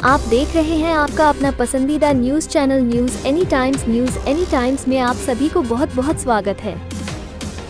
आप देख रहे हैं आपका अपना पसंदीदा news channel news any times में आप सभी को बहुत बहुत स्वागत है।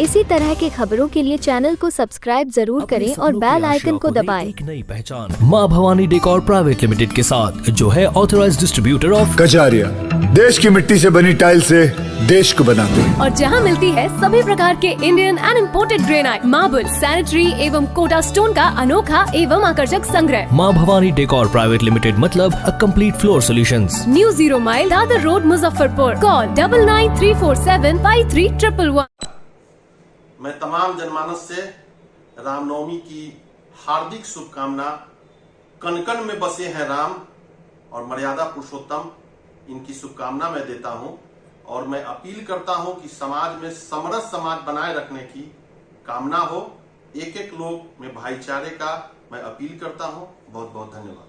इसी तरह के खबरों के लिए चैनल को सब्सक्राइब जरूर करें और बेल आइकन को दबाएं। एक नई पहचान मां भवानी डेकोर प्राइवेट लिमिटेड के साथ, जो है ऑथराइज्ड डिस्ट्रीब्यूटर ऑफ कजारिया। देश की मिट्टी से बनी टाइल से देश को बनाते हैं। और जहां मिलती है सभी प्रकार के Indian and imported granite, marble, sanitary एवं कोटा स्टोन का अनोखा एवं आकर्षक संग्रह। मां भवानी डेकोर प्राइवेट लिमिटेड मतलब a complete floor solutions. New 0 mile Dadar road, Muzaffarpur. Call 9934753111। मैं तमाम जनमानस से रामनवमी की हार्दिक शुभकामना। कण कण में बसे हैं राम और मर्यादा पुरुषोत्तम, इनकी शुभकामना मैं देता हूं। और मैं अपील करता हूं कि समाज में समरस समाज बनाए रखने की कामना हो। एक एक लोग में भाईचारे का मैं अपील करता हूं। बहुत बहुत धन्यवाद।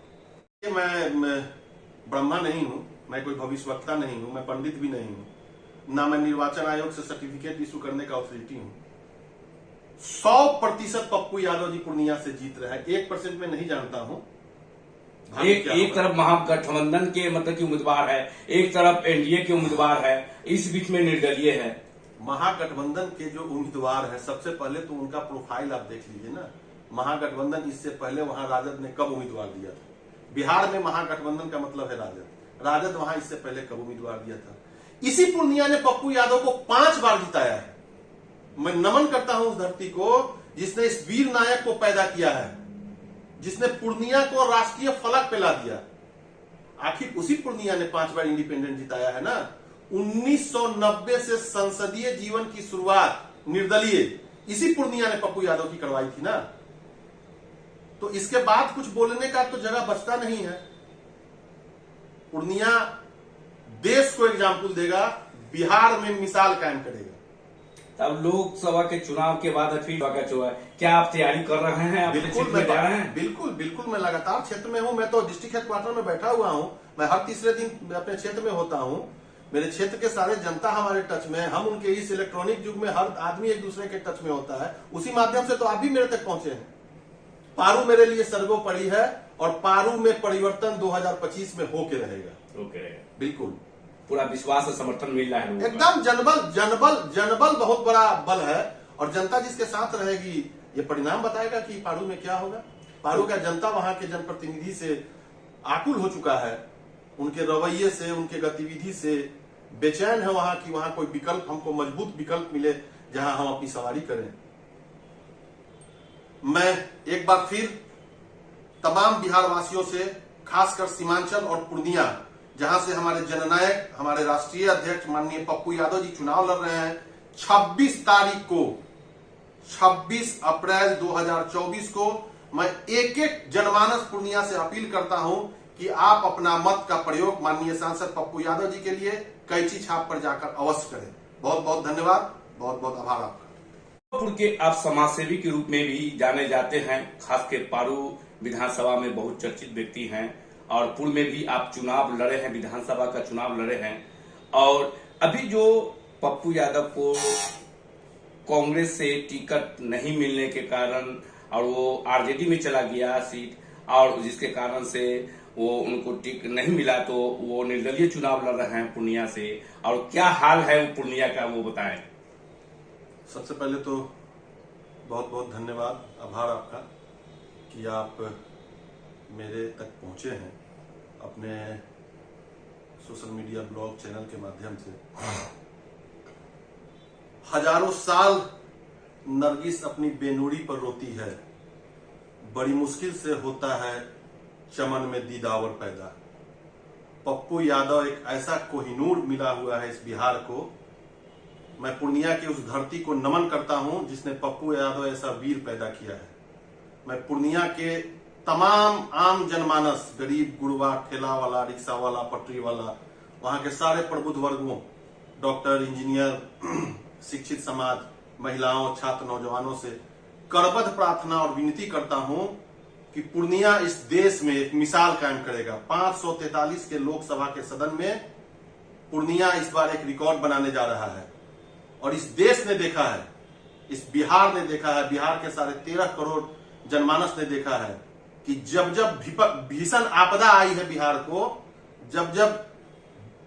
मैं ब्रह्मा नहीं हूं, मैं कोई भविष्यवक्ता नहीं हूं, मैं पंडित भी नहीं हूं, ना मैं निर्वाचन आयोग से सर्टिफिकेट इशू करने का अथॉरिटी हूं। 100% पप्पू यादव जी पूर्णिया से जीत रहे हैं, 1% में नहीं जानता हूं। एक तरफ महागठबंधन के मतलब की उम्मीदवार है, एक तरफ एनडीए के उम्मीदवार है, इस बीच में निर्दलीय है। महागठबंधन के जो उम्मीदवार है, सबसे पहले तो उनका प्रोफाइल आप देख लीजिए ना। महागठबंधन इससे पहले वहां राजद ने कब उम्मीदवार दिया था? बिहार में महागठबंधन का मतलब है राजद वहां इससे पहले कब उम्मीदवार दिया था? इसी पूर्णिया ने पप्पू यादव को 5 बार जिताया है। मैं नमन करता हूं उस धरती को जिसने इस वीर नायक को पैदा किया है, जिसने पूर्णिया को राष्ट्रीय फलक पे ला दिया। आखिर उसी पूर्णिया ने 5 बार इंडिपेंडेंट जिताया है ना। 1990 से संसदीय जीवन की शुरुआत निर्दलीय इसी पूर्णिया ने पप्पू यादव की करवाई थी ना। तो इसके बाद कुछ बोलने का तो जगह बचता नहीं है। पूर्णिया देश को एग्जाम्पल देगा, बिहार में मिसाल कायम करेगा। तब लोकसभा के चुनाव के बाद फिर क्या आप तैयारी कर रहे हैं? आप बिल्कुल मैं जा रहे हैं? बिल्कुल मैं लगातार क्षेत्र में हूं। मैं तो डिस्ट्रिक्ट हेडक्वार्टर में बैठा हुआ हूं। मैं हर तीसरे दिन अपने क्षेत्र में होता हूं। मेरे क्षेत्र के सारे जनता हमारे टच में है। हम उनके इस इलेक्ट्रॉनिक युग में हर आदमी एक दूसरे के टच में होता है। उसी माध्यम से तो आप भी मेरे तक पहुंचे हैं। पारू मेरे लिए सर्वोपरि है और पारू में परिवर्तन 2025 में होके रहेगा। बिल्कुल पूरा विश्वास और समर्थन मिल रहा है एकदम। जनबल बहुत बड़ा बल है और जनता जिसके साथ रहेगी, ये परिणाम बताएगा कि पारू में क्या होगा। पारू का जनता वहां के जनप्रतिनिधि से आकुल हो चुका है, उनके रवैये से, उनके गतिविधि से बेचैन है वहां की वहां कोई विकल्प, हमको मजबूत विकल्प मिले जहां हम अपनी सवारी करें। मैं एक बार फिर तमाम बिहार वासियों से, खासकर सीमांचल और पूर्णिया, जहां से हमारे जननायक, हमारे राष्ट्रीय अध्यक्ष माननीय पप्पू यादव जी चुनाव लड़ रहे हैं, 26 तारीख को, 26 अप्रैल 2024 को मैं एक एक जनमानस पूर्णिया से अपील करता हूं कि आप अपना मत का प्रयोग माननीय सांसद पप्पू यादव जी के लिए कैंची छाप पर जाकर अवश्य करें। बहुत बहुत धन्यवाद, बहुत बहुत आभार आपका। के आप समाजसेवी के रूप में भी जाने जाते हैं, खासकर पारू विधानसभा में बहुत चर्चित व्यक्ति हैं और पूर्व में भी आप चुनाव लड़े हैं, विधानसभा का चुनाव लड़े हैं। और अभी जो पप्पू यादव को कांग्रेस से टिकट नहीं मिलने के कारण और वो आरजेडी में चला गया सीट, और जिसके कारण से वो उनको टिकट नहीं मिला, तो वो निर्दलीय चुनाव लड़ रहे हैं पूर्णिया से। और क्या हाल है वो पूर्णिया का, वो बताएं। सबसे पहले तो बहुत बहुत धन्यवाद, आभार आपका कि आप मेरे तक पहुंचे हैं अपने सोशल मीडिया ब्लॉग चैनल के माध्यम से। हजारों साल नरगिस अपनी बेनूरी पर रोती है, बड़ी मुश्किल से होता है चमन में दीदावर पैदा। पप्पू यादव एक ऐसा कोहिनूर मिला हुआ है इस बिहार को। मैं पूर्णिया की उस धरती को नमन करता हूं जिसने पप्पू यादव ऐसा वीर पैदा किया है। मैं पूर्णिया के तमाम आम जनमानस, गरीब गुरबा, ठेला वाला, रिक्शा वाला, पटरी वाला, वहां के सारे प्रबुद्ध वर्गों, डॉक्टर, इंजीनियर, शिक्षित समाज, महिलाओं, छात्र, नौजवानों से करबद्ध प्रार्थना और विनती करता हूं कि पूर्णिया इस देश में एक मिसाल कायम करेगा। 543 के लोकसभा के सदन में पूर्णिया इस बार एक रिकॉर्ड बनाने जा रहा है और इस देश ने देखा है, इस बिहार ने देखा है, बिहार के साढ़े 13 करोड़ जनमानस ने देखा है कि जब जब भीषण आपदा आई है बिहार को, जब जब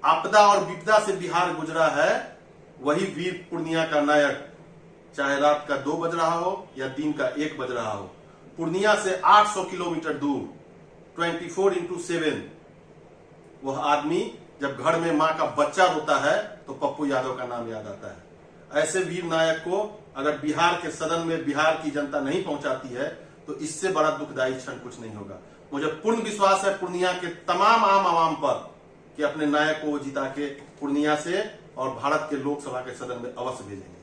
आपदा और विपदा से बिहार गुजरा है, वही वीर पूर्णिया का नायक, चाहे रात का 2 बज रहा हो या दिन का 1 बज रहा हो, पूर्णिया से 800 किलोमीटर दूर 24/7 वह आदमी जब घर में मां का बच्चा रोता है तो पप्पू यादव का नाम याद आता है। ऐसे वीर नायक को अगर बिहार के सदन में बिहार की जनता नहीं पहुंचाती है तो इससे बड़ा दुखदायी क्षण कुछ नहीं होगा। मुझे पूर्ण विश्वास है पूर्णिया के तमाम आम आवाम पर कि अपने नायक को जिता के पूर्णिया से और भारत के लोकसभा के सदन में अवश्य भेजेंगे।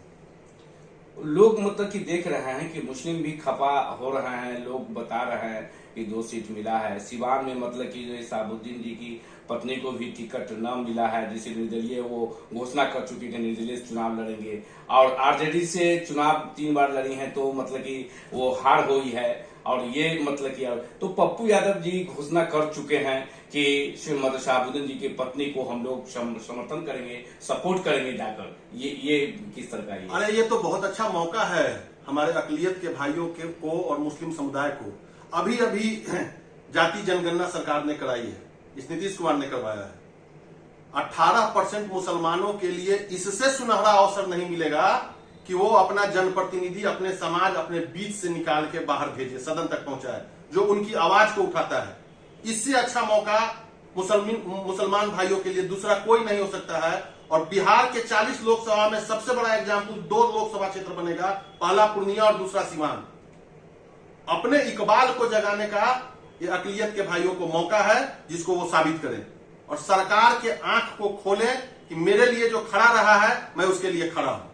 लोग मतलब कि देख रहे हैं कि मुस्लिम भी खफा हो रहे हैं, लोग बता रहे हैं कि 2 सीट मिला है। सिवान में मतलब कि शहाबुद्दीन जी की पत्नी को भी टिकट न मिला है, जिसे निर्दलीय वो घोषणा कर चुकी है निर्दलीय चुनाव लड़ेंगे, और आरजेडी से चुनाव 3 बार लड़ी है तो मतलब कि वो हार हुई है। और ये मतलब कि तो पप्पू यादव जी घोषणा कर चुके हैं कि शहाबुद्दीन जी की पत्नी को हम लोग समर्थन करेंगे, सपोर्ट करेंगे जाकर। ये किस तरह का? अरे ये तो बहुत अच्छा मौका है हमारे अकलियत के भाइयों को और मुस्लिम समुदाय को। अभी अभी जाति जनगणना सरकार ने कराई है, इस नीतीश कुमार ने करवाया है। 18% मुसलमानों के लिए इससे सुनहरा अवसर नहीं मिलेगा कि वो अपना जनप्रतिनिधि अपने समाज, अपने बीच से निकाल के बाहर भेजे, सदन तक पहुंचाए, जो उनकी आवाज को उठाता है। इससे अच्छा मौका मुसलमान भाइयों के लिए दूसरा कोई नहीं हो सकता है। और बिहार के 40 लोकसभा में सबसे बड़ा एग्जाम्पल 2 लोकसभा क्षेत्र बनेगा, पहला पूर्णिया और दूसरा सीवान। अपने इकबाल को जगाने का ये अकलियत के भाइयों को मौका है, जिसको वो साबित करें और सरकार के आंख को खोलें कि मेरे लिए जो खड़ा रहा है मैं उसके लिए खड़ा हूं।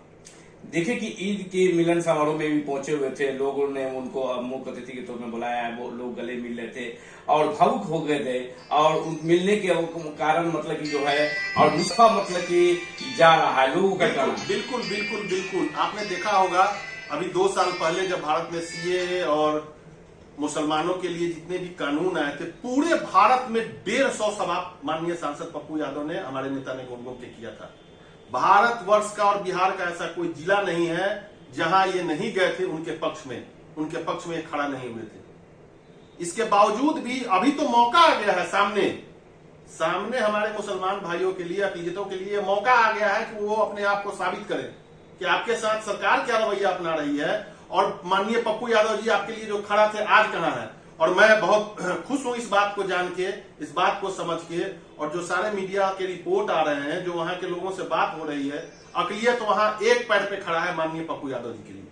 देखिए कि ईद के मिलन समारोह में भी पहुंचे हुए थे, लोगों ने उनको मुख्य अतिथि के तौर में बुलाया है, वो लोग गले मिल रहे थे और भावुक हो गए थे। और मिलने के कारण मतलब कि जो है और मुस्फा मतलब कि जा रहा है लोगों का कहना। बिल्कुल बिल्कुल बिल्कुल आपने देखा होगा अभी 2 साल पहले जब भारत में सीएए और मुसलमानों के लिए जितने भी कानून आए थे, पूरे भारत में 150 सभा माननीय सांसद पप्पू यादव ने, हमारे नेता ने घूम घूम के किया था। भारतवर्ष का और बिहार का ऐसा कोई जिला नहीं है जहां ये नहीं गए थे उनके पक्ष में खड़ा नहीं हुए थे। इसके बावजूद भी अभी तो मौका आ गया है सामने हमारे मुसलमान भाइयों के लिए, अकलियतों के लिए मौका आ गया है कि वो अपने आप को साबित करें कि आपके साथ सरकार क्या रवैया अपना रही है और माननीय पप्पू यादव जी आपके लिए जो खड़ा थे आज कहां है। और मैं बहुत खुश हूं इस बात को जान के, इस बात को समझ के, और जो सारे मीडिया के रिपोर्ट आ रहे हैं, जो वहां के लोगों से बात हो रही है, अकलियत वहां एक पैर पे खड़ा है माननीय पप्पू यादव जी के लिए।